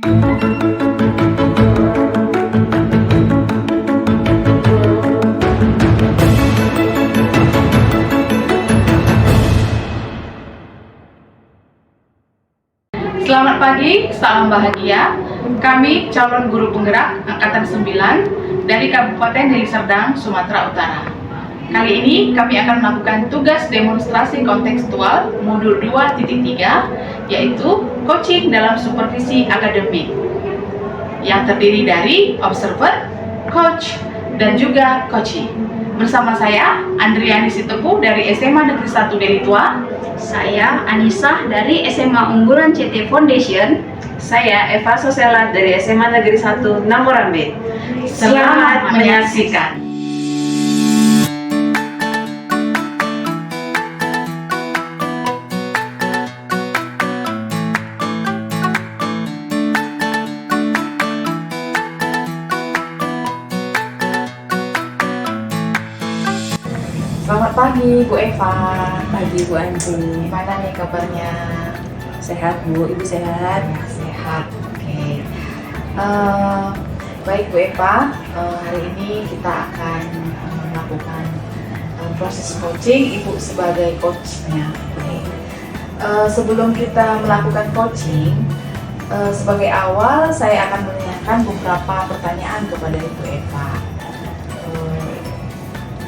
Selamat pagi, salam bahagia. Kami calon guru penggerak Angkatan 9 dari Kabupaten Deli Serdang, Sumatera Utara. Kali ini kami akan melakukan tugas demonstrasi kontekstual modul 2.3, yaitu coaching dalam supervisi akademik, yang terdiri dari observer, coach, dan juga coachee. Bersama saya, Andriani Sitepu dari SMA Negeri 1 Deli Tua. Saya Anissa dari SMA Unggulan CT Foundation. Saya Eva Sosela dari SMA Negeri 1 Namorambe. Selamat menyaksikan. Selamat pagi Bu Eva. Pagi Bu Andri. Gimana nih kabarnya? Sehat Bu, Ibu sehat? Ya, sehat. Oke. Baik Bu Eva, hari ini kita akan melakukan proses coaching Ibu sebagai coachnya. Sebelum kita melakukan coaching, sebagai awal saya akan menanyakan beberapa pertanyaan kepada Ibu Eva.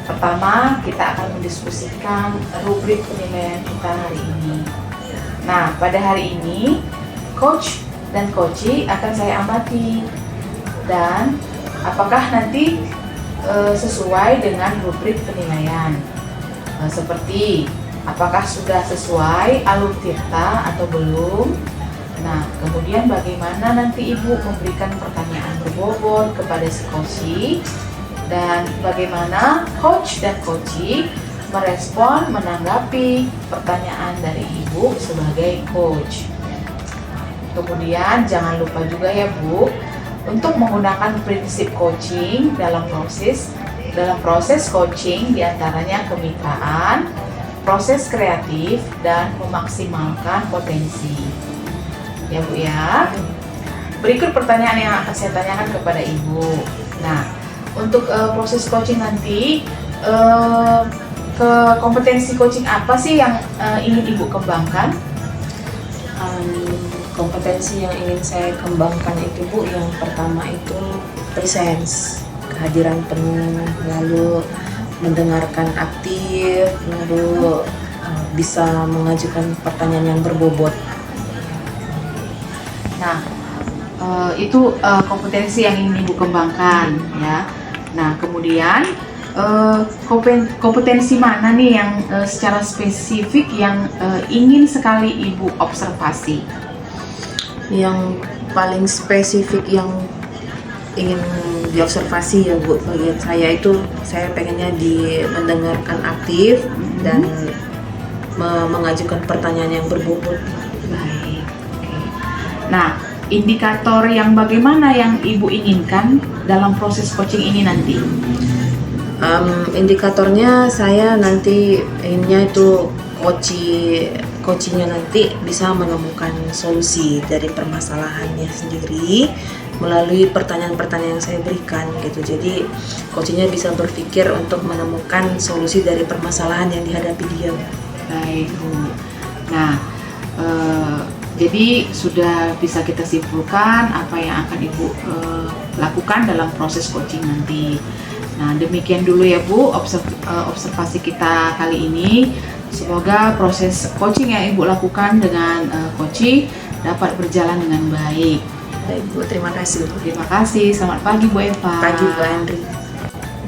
Pertama, kita akan mendiskusikan rubrik penilaian kita hari ini. Nah, pada hari ini, coach dan coachee akan saya amati. Dan apakah nanti sesuai dengan rubrik penilaian. Seperti, apakah sudah sesuai alur tirta atau belum. Nah, kemudian bagaimana nanti Ibu memberikan pertanyaan berbobot kepada si coachee. Dan bagaimana coach dan coachee merespon, menanggapi pertanyaan dari Ibu sebagai coach. Kemudian jangan lupa juga ya Bu, untuk menggunakan prinsip coaching dalam proses coaching diantaranya kemitraan, proses kreatif, dan memaksimalkan potensi. Ya Bu ya. Berikut pertanyaan yang akan saya tanyakan kepada Ibu. Nah, untuk proses coaching nanti, kompetensi coaching apa sih yang ingin Ibu kembangkan? Kompetensi yang ingin saya kembangkan itu Bu, yang pertama itu presence, kehadiran penuh, lalu mendengarkan aktif, lalu bisa mengajukan pertanyaan yang berbobot. Nah, itu kompetensi yang ingin Ibu kembangkan ya. Nah, kemudian kompetensi mana nih yang secara spesifik yang ingin sekali Ibu observasi? Yang paling spesifik yang ingin diobservasi ya Bu, bagian saya itu saya pengennya mendengarkan aktif dan mengajukan pertanyaan yang berbobot. Baik. Oke. Nah, indikator yang bagaimana yang Ibu inginkan dalam proses coaching ini nanti? Indikatornya saya nanti inginnya itu coachingnya nanti bisa menemukan solusi dari permasalahannya sendiri melalui pertanyaan-pertanyaan yang saya berikan gitu. Jadi coachingnya bisa berpikir untuk menemukan solusi dari permasalahan yang dihadapi dia. Baik Bu. Nah, jadi sudah bisa kita simpulkan apa yang akan Ibu lakukan dalam proses coaching nanti. Nah, demikian dulu ya Bu observasi kita kali ini. Semoga proses coaching yang Ibu lakukan dengan coachee dapat berjalan dengan baik. Baik Bu, terima kasih Bu. Terima kasih. Selamat pagi Bu Eva. Pagi Bu Andri.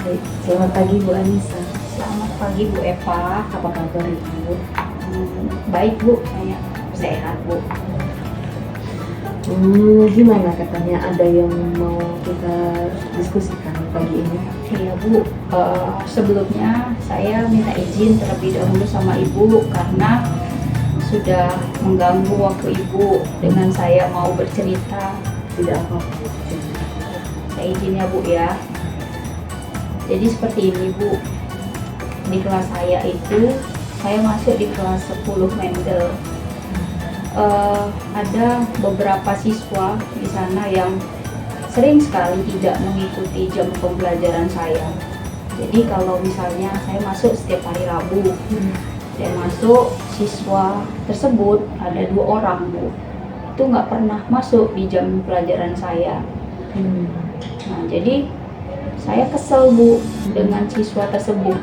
Baik, selamat pagi Bu Anissa. Selamat pagi Bu Eva. Apa kabar Ibu? Baik Bu, saya sehat Bu. Gimana katanya ada yang mau kita diskusikan pagi ini? Iya Bu, sebelumnya saya minta izin terlebih dahulu sama Ibu karena sudah mengganggu waktu Ibu dengan saya mau bercerita. Tidak apa-apa. Saya izin ya Bu ya. Jadi seperti ini Bu, di kelas saya itu saya masuk di kelas 10 Mendel. ada beberapa siswa di sana yang sering sekali tidak mengikuti jam pembelajaran saya. Jadi kalau misalnya saya masuk setiap hari Rabu, saya masuk, siswa tersebut ada 2 orang Bu, itu nggak pernah masuk di jam pelajaran saya. Nah jadi saya kesel Bu dengan siswa tersebut.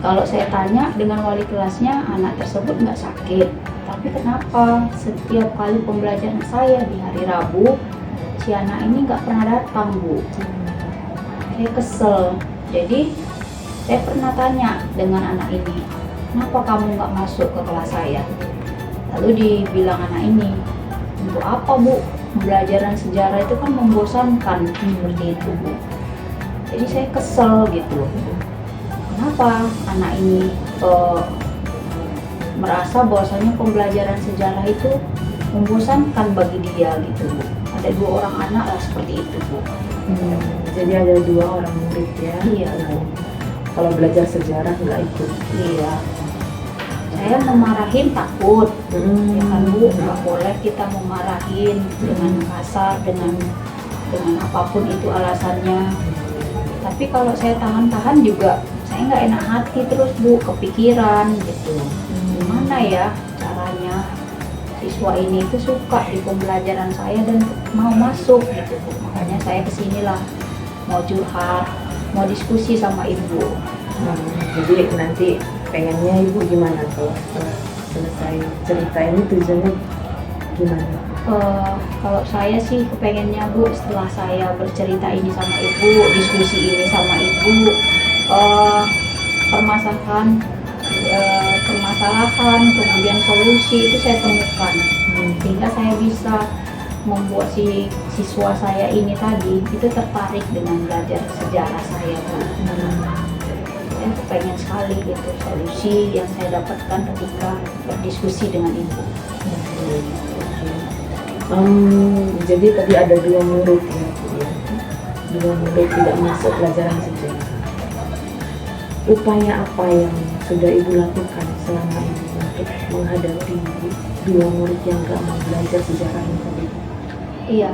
Kalau saya tanya dengan wali kelasnya, anak tersebut nggak sakit, tapi kenapa setiap kali pembelajaran saya di hari Rabu, si anak ini nggak pernah datang Bu. Saya kesel. Jadi saya pernah tanya dengan anak ini, kenapa kamu nggak masuk ke kelas saya? Lalu dibilang anak ini, untuk apa Bu? Pembelajaran sejarah itu kan membosankan, seperti itu Bu. Jadi saya kesel gitu. Kenapa anak ini merasa bahwasanya pembelajaran sejarah itu membosankan bagi dia gitu Bu. Ada 2 orang anak lah seperti itu Bu. Jadi ada 2 orang murid ya. Iya Bu. Kalau belajar sejarah nggak ikut. Iya. Saya memarahin takut. Ya kan Bu, nggak boleh kita memarahin dengan kasar, dengan apapun itu alasannya. Tapi kalau saya tahan-tahan juga, saya nggak enak hati terus Bu, kepikiran gitu. Gimana ya caranya siswa ini itu suka di pembelajaran saya dan mau masuk gitu Bu. Makanya saya kesinilah mau curhat, mau diskusi sama Ibu. Jadi nanti pengennya Ibu gimana kalau setelah selesai cerita ini, tujuannya gimana? Kalau saya sih kepengennya Bu, setelah saya bercerita ini sama Ibu, diskusi ini sama Ibu, permasalahan, kemudian solusi itu saya temukan, sehingga saya bisa membuat si siswa saya ini tadi itu tertarik dengan belajar sejarah saya Bu. Saya kepengen sekali gitu solusi yang saya dapatkan ketika berdiskusi dengan Ibu. Jadi tadi ada 2 murid ya, Bu, ya. 2 murid tidak masuk pelajaran sejarah. Upaya apa yang sudah Ibu lakukan selama ini untuk menghadapi 2 murid yang gak mau belajar sejarah ini tadi? Iya,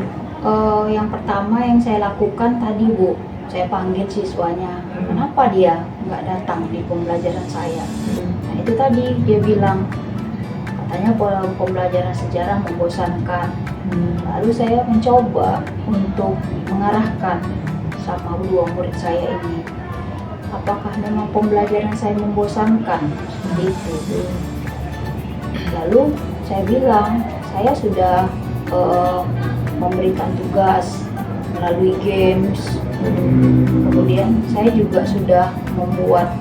yang pertama yang saya lakukan tadi Bu, saya panggil siswanya, kenapa dia nggak datang di pembelajaran saya? Nah itu tadi dia bilang, katanya pola pembelajaran sejarah membosankan. Lalu saya mencoba untuk mengarahkan sama 2 murid saya ini, apakah memang pembelajaran saya membosankan? Seperti itu. Lalu saya bilang, saya sudah memberikan tugas melalui games, kemudian saya juga sudah membuat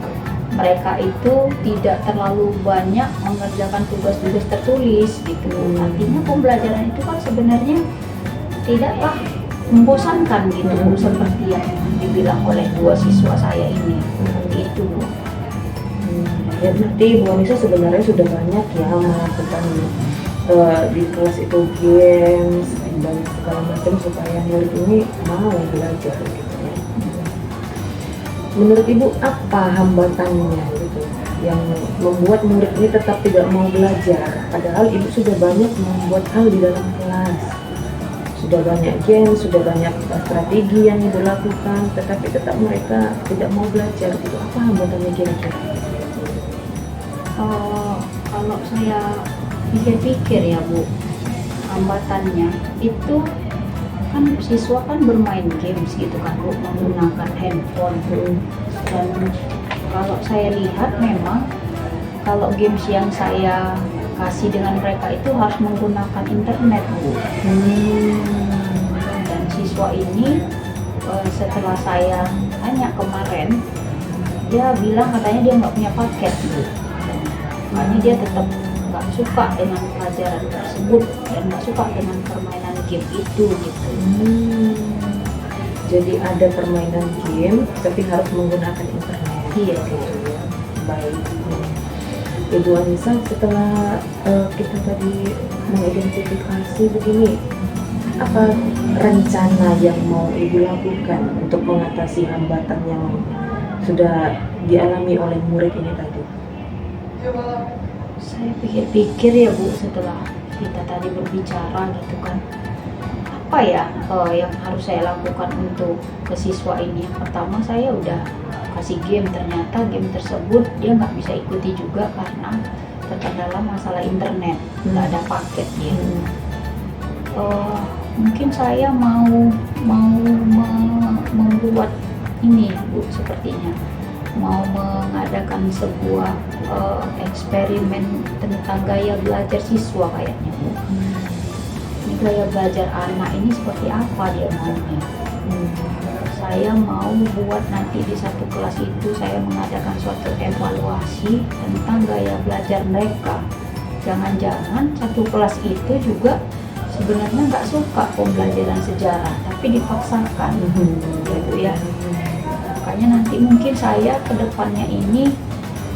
mereka itu tidak terlalu banyak mengerjakan tugas-tugas tertulis gitu. Artinya pembelajaran itu kan sebenarnya tidaklah membosankan gitu, seperti yang dibilang oleh 2 siswa saya ini. Seperti itu Bu. Ya berarti Bu Anissa sebenarnya sudah banyak ya melakukan di kelas itu games dan segala macam supaya murid ini mau belajar gitu ya. Menurut Ibu apa hambatannya gitu yang membuat murid ini tetap tidak mau belajar, padahal Ibu sudah banyak membuat hal di dalam kelas, sudah banyak games, sudah banyak strategi yang Ibu lakukan, tetapi tetap mereka tidak mau belajar gitu. Apa hambatannya kira-kira? Kalau saya pikir-pikir ya Bu, hambatannya itu kan siswa kan bermain games gitu kan Bu, menggunakan handphone. Dan kalau saya lihat memang kalau games yang saya kasih dengan mereka itu harus menggunakan internet Bu. Dan siswa ini setelah saya tanya kemarin, dia bilang katanya dia nggak punya paket Bu. Makanya dia tetap nggak suka dengan pelajaran tersebut dan nggak suka dengan permainan game itu gitu. Jadi ada permainan game tapi harus menggunakan internet. Iya gitu ya. Baik. Ibu Anissa, setelah kita tadi mengidentifikasi begini, apa rencana yang mau Ibu lakukan untuk mengatasi hambatan yang sudah dialami oleh murid ini tadi? Saya pikir-pikir ya Bu, setelah kita tadi berbicara gitu kan, apa ya yang harus saya lakukan untuk ke siswa ini. Pertama, saya udah kasih game, ternyata game tersebut dia nggak bisa ikuti juga karena terkendala masalah internet, nggak ada paket dia. Mungkin saya mau membuat ini Bu, sepertinya mau mengadakan sebuah eksperimen tentang gaya belajar siswa kayaknya Bu. Ini gaya belajar anak ini seperti apa dia maunya. Saya mau buat nanti di satu kelas itu saya mengadakan suatu evaluasi tentang gaya belajar mereka. Jangan-jangan satu kelas itu juga sebenarnya nggak suka pembelajaran sejarah, tapi dipaksakan, ya Bu ya. Makanya nanti mungkin saya ke depannya ini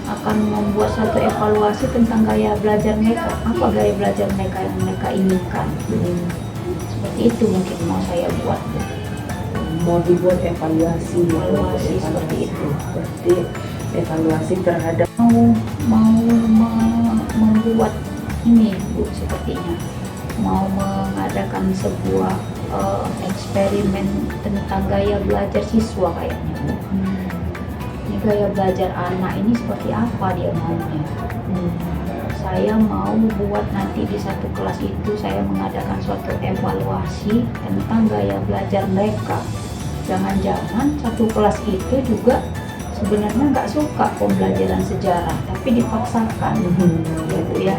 akan membuat suatu evaluasi tentang gaya belajar mereka, apa gaya belajar mereka yang mereka inginkan. Seperti itu mungkin mau saya buat. Mau dibuat evaluasi Seperti itu. Berarti evaluasi terhadap mau membuat ini Bu, sepertinya mau mengadakan sebuah eksperimen tentang gaya belajar siswa kayaknya Bu. Ini gaya belajar anak ini seperti apa dia maunya. Saya mau buat nanti di satu kelas itu saya mengadakan suatu evaluasi tentang gaya belajar mereka. Jangan-jangan satu kelas itu juga sebenarnya nggak suka pembelajaran sejarah, tapi dipaksakan, ya Bu ya.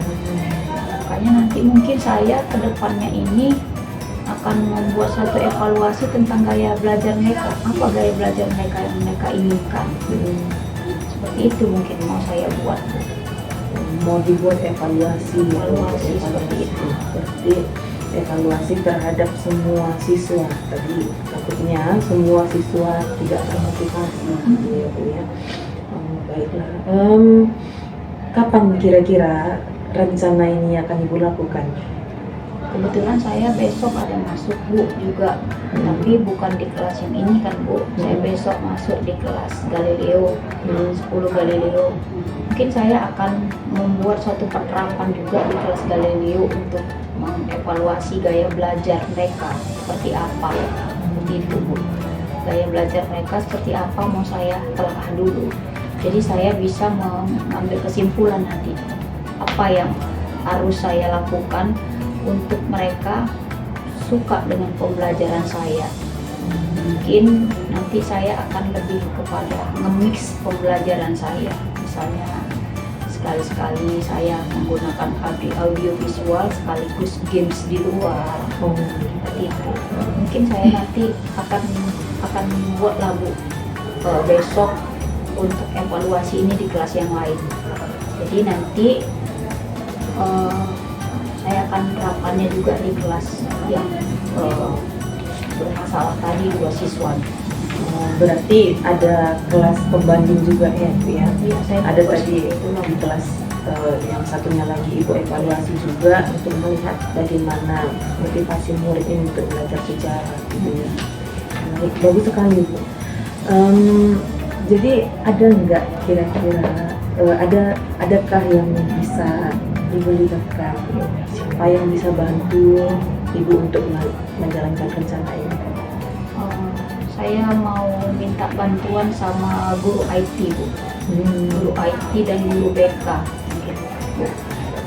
Makanya nanti mungkin saya ke depannya ini akan membuat suatu evaluasi tentang gaya belajar mereka, apa gaya belajar mereka yang mereka inginkan. Seperti itu mungkin mau saya buat. mau dibuat evaluasi Seperti itu. Berarti evaluasi terhadap semua siswa. Tadi takutnya semua siswa tidak termotivasi, ya Bu ya. Baiklah. Kapan kira-kira rencana ini akan Ibu lakukan? Kebetulan saya besok ada masuk Bu juga, tapi bukan di kelas yang ini kan Bu. Saya besok masuk di kelas Galileo, 10 Galileo. Mungkin saya akan membuat suatu penerapan juga di kelas Galileo untuk mengevaluasi gaya belajar mereka seperti apa. Seperti itu Bu. Gaya belajar mereka seperti apa mau saya telah dulu. Jadi saya bisa mengambil kesimpulan nanti apa yang harus saya lakukan untuk mereka suka dengan pembelajaran saya. Mungkin nanti saya akan lebih kepada nge-mix pembelajaran saya. Misalnya sekali-sekali saya menggunakan audio visual sekaligus games di luar. Seperti itu. Mungkin saya nanti akan membuat lagu besok untuk evaluasi ini di kelas yang lain. Jadi nanti saya akan menerapkannya juga di kelas yang bermasalah tadi, 2 siswa. Berarti ada kelas pembanding juga ya Bu ya? Iya, saya Ada fokus tadi itu loh. di kelas yang satunya lagi Ibu evaluasi juga untuk melihat bagaimana motivasi murid ini untuk belajar sejarah gitu ya. Baik, bagus sekali Bu. Jadi ada nggak kira-kira adakah yang bisa Ibu libatkan, siapa yang bisa bantu Ibu untuk menjalankan rencana ini? Saya mau minta bantuan sama guru IT Bu, guru IT dan guru BK mungkin.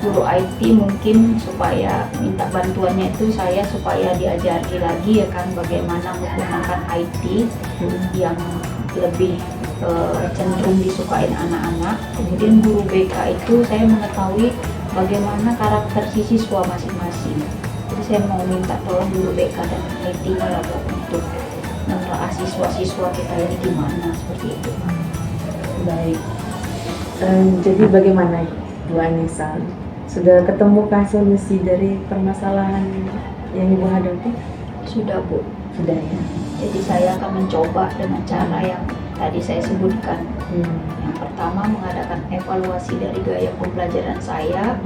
Guru IT mungkin supaya minta bantuannya itu saya supaya diajari lagi ya kan bagaimana menggunakan IT yang lebih cenderung disukain anak-anak. Kemudian guru BK itu saya mengetahui bagaimana karakter si siswa masing-masing. Jadi saya mau minta tolong guru BK dan IT-nya untuk menelaah siswa-siswa kita ini gimana, seperti itu. Baik. Jadi bagaimana Bu Anissa? Sudah ketemukah solusi dari permasalahan yang Ibu hadapi? Sudah Bu. Sudah ya. Jadi saya akan mencoba dengan cara yang tadi saya sebutkan. Yang pertama mengadakan evaluasi dari gaya pembelajaran saya.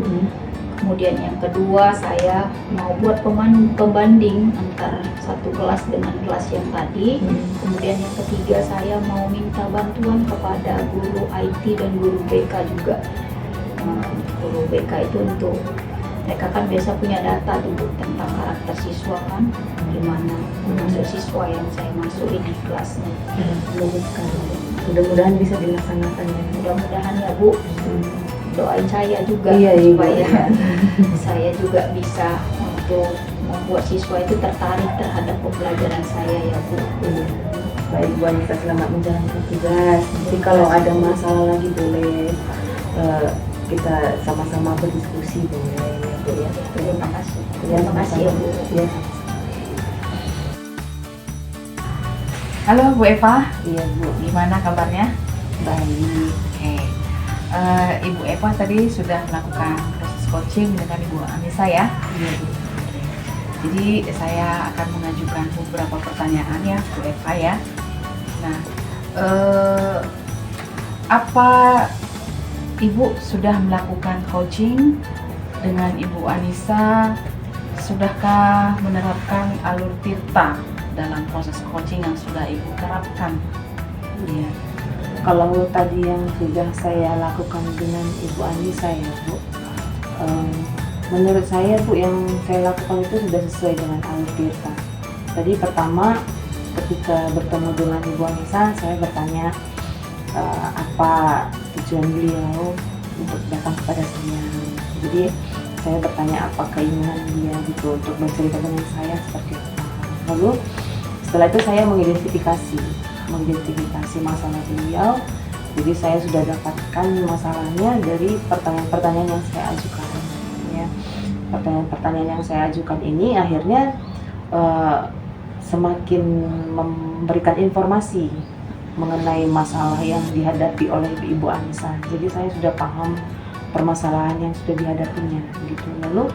Kemudian yang kedua saya mau buat pembanding antara satu kelas dengan kelas yang tadi. Kemudian yang ketiga saya mau minta bantuan kepada guru IT dan guru BK juga. Guru BK itu untuk mereka kan biasa punya data tuh Bu, tentang karakter siswa kan, gimana masuk siswa yang saya masukin di kelasnya. Bagus sekali. Mudah-mudahan bisa dilaksanakan ya. Mudah-mudahan ya Bu, doain saya juga Iya, supaya Ibu. saya juga bisa untuk membuat siswa itu tertarik terhadap pembelajaran saya ya Bu. Iya. Baik Bu Anissa, selamat menjalankan tugas. Jadi kalau ada masalah lagi boleh kita sama-sama berdiskusi boleh ya Bu ya. Terima kasih. Terima kasih ya Bu. Iya. Halo Bu Eva, Iya Bu. gimana kabarnya? Baik. Oke. Ibu Eva tadi sudah melakukan proses coaching dengan Ibu Anissa ya. Iya Bu. Jadi saya akan mengajukan beberapa pertanyaan ya Bu Eva ya. Nah, apa Ibu sudah melakukan coaching dengan Ibu Anissa? Sudahkah menerapkan alur tirta dalam proses coaching yang sudah Ibu terapkan? Iya. Kalau tadi yang sudah saya lakukan dengan Ibu Anissa ya Bu, menurut saya Bu yang saya lakukan itu sudah sesuai dengan alur tirta. Tadi pertama ketika bertemu dengan Ibu Anissa, saya bertanya apa tujuan beliau untuk datang kepada saya. Jadi saya bertanya apa keinginan dia gitu untuk bercerita dengan saya seperti apa. Lalu setelah itu saya mengidentifikasi masalah beliau. Jadi saya sudah dapatkan masalahnya dari pertanyaan-pertanyaan yang saya ajukan. Ya, pertanyaan-pertanyaan yang saya ajukan ini akhirnya semakin memberikan informasi mengenai masalah yang dihadapi oleh Ibu Anissa. Jadi saya sudah paham permasalahan yang sudah dihadapinya gitu. Lalu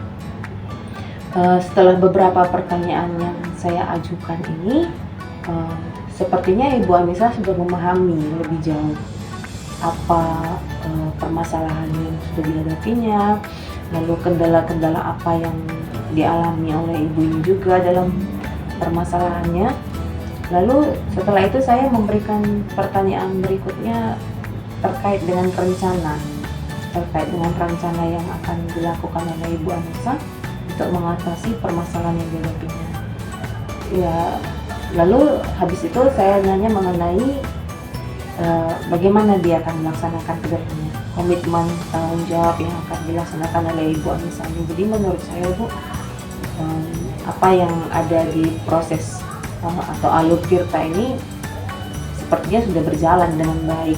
setelah beberapa pertanyaan yang saya ajukan ini, sepertinya Ibu Anissa sudah memahami lebih jauh apa permasalahan yang sudah dihadapinya, lalu kendala-kendala apa yang dialami oleh ibu ini juga dalam permasalahannya. Lalu setelah itu saya memberikan pertanyaan berikutnya terkait dengan rencana yang akan dilakukan oleh Ibu Anissa untuk mengatasi permasalahan yang dihadapinya. Ya, lalu habis itu saya nanya mengenai bagaimana dia akan melaksanakan kedepannya, komitmen tanggung jawab yang akan dilaksanakan oleh Ibu Anissa. Jadi menurut saya Bu, apa yang ada di proses atau alur tirta ini sepertinya sudah berjalan dengan baik.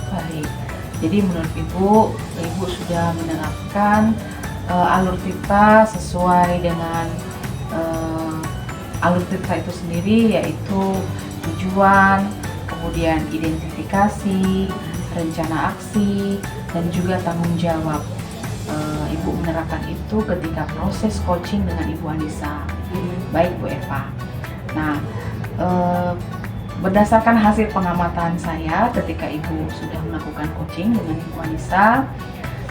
Baik. Jadi menurut Ibu sudah menerapkan alur tirta sesuai dengan alur tirta itu sendiri, yaitu tujuan, kemudian identifikasi, rencana aksi, dan juga tanggung jawab. Ibu menerapkan itu ketika proses coaching dengan Ibu Anissa. Baik Bu Eva. Nah, berdasarkan hasil pengamatan saya ketika Ibu sudah melakukan coaching dengan Ibu Anissa,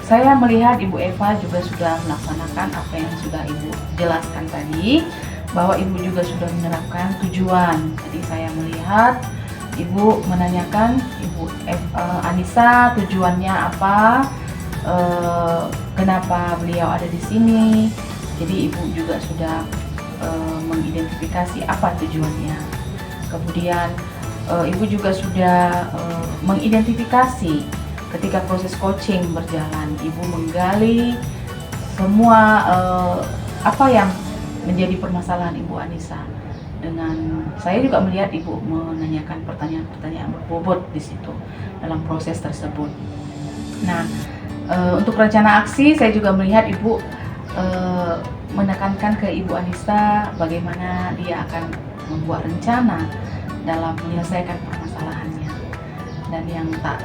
saya melihat Ibu Eva juga sudah melaksanakan apa yang sudah Ibu jelaskan tadi, bahwa Ibu juga sudah menerapkan tujuan. Jadi saya melihat Ibu menanyakan Ibu Anissa tujuannya apa, kenapa beliau ada di sini. Jadi Ibu juga sudah mengidentifikasi apa tujuannya. Kemudian Ibu juga sudah mengidentifikasi ketika proses coaching berjalan, Ibu menggali semua apa yang menjadi permasalahan Ibu Anissa. Dengan saya juga melihat Ibu menanyakan pertanyaan-pertanyaan berbobot di situ dalam proses tersebut. Nah, untuk rencana aksi saya juga melihat Ibu menekankan ke Ibu Anissa bagaimana dia akan membuat rencana dalam menyelesaikan permasalahannya. Dan yang tak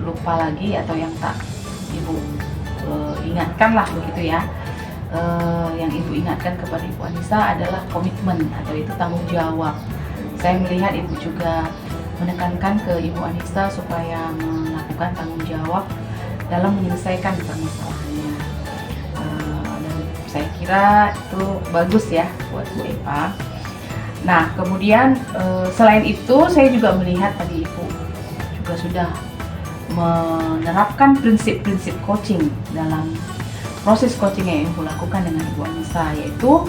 lupa lagi atau yang tak Ibu ingatkan lah begitu ya, yang Ibu ingatkan kepada Ibu Anissa adalah komitmen atau itu tanggung jawab. Saya melihat Ibu juga menekankan ke Ibu Anissa supaya melakukan tanggung jawab dalam menyelesaikan permasalahannya. Dan saya kira itu bagus ya buat Bu Eva. Nah, kemudian selain itu saya juga melihat tadi Ibu juga sudah menerapkan prinsip-prinsip coaching dalam proses coaching yang Ibu lakukan dengan Ibu Anissa, yaitu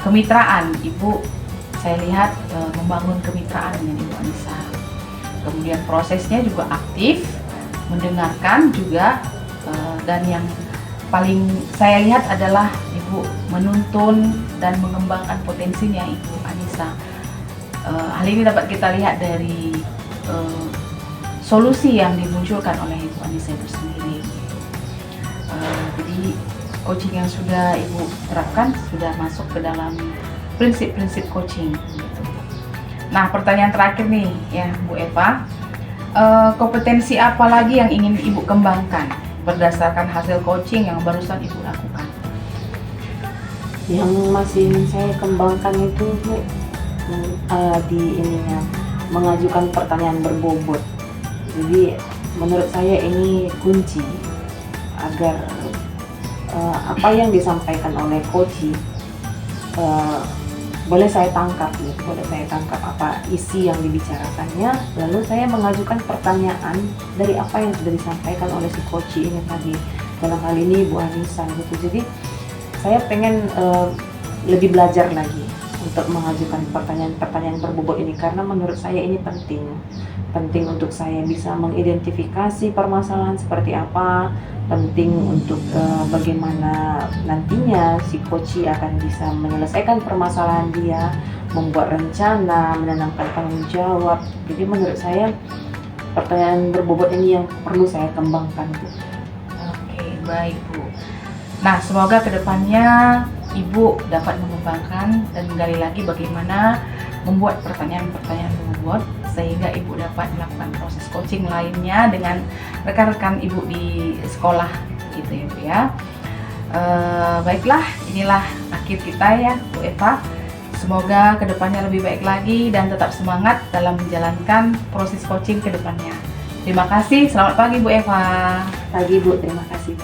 kemitraan. Ibu saya lihat membangun kemitraan dengan Ibu Anissa. Kemudian prosesnya juga aktif, mendengarkan juga, dan yang paling saya lihat adalah Ibu menuntun dan mengembangkan potensinya Ibu Anissa. Hal ini dapat kita lihat dari solusi yang dimunculkan oleh Ibu Anissa itu sendiri. Jadi coaching yang sudah Ibu terapkan sudah masuk ke dalam prinsip-prinsip coaching gitu. Nah, pertanyaan terakhir nih ya Bu Eva, kompetensi apa lagi yang ingin Ibu kembangkan berdasarkan hasil coaching yang barusan Ibu lakukan? Yang masih ingin saya kembangkan itu Bu, di ininya mengajukan pertanyaan berbobot. Jadi menurut saya ini kunci agar apa yang disampaikan oleh coach boleh saya tangkap apa isi yang dibicarakannya, lalu saya mengajukan pertanyaan dari apa yang sudah disampaikan oleh si coach ini tadi, dalam hal ini Bu Anissa gitu. Jadi saya pengen lebih belajar lagi untuk mengajukan pertanyaan berbobot ini, karena menurut saya ini penting untuk saya bisa mengidentifikasi permasalahan seperti apa, penting untuk bagaimana nantinya si coach akan bisa menyelesaikan permasalahan dia, membuat rencana, menenangkan tanggung jawab. Jadi menurut saya pertanyaan berbobot ini yang perlu saya kembangkan Bu. Oke, baik Bu. Nah, semoga kedepannya Ibu dapat mengembangkan dan menggali lagi bagaimana membuat pertanyaan-pertanyaan berbobot sehingga Ibu dapat melakukan proses coaching lainnya dengan rekan-rekan Ibu di sekolah gitu ya Bu ya. Baiklah, inilah akhir kita ya Bu Eva. Semoga kedepannya lebih baik lagi dan tetap semangat dalam menjalankan proses coaching kedepannya. Terima kasih, selamat pagi Bu Eva. Pagi Bu, terima kasih.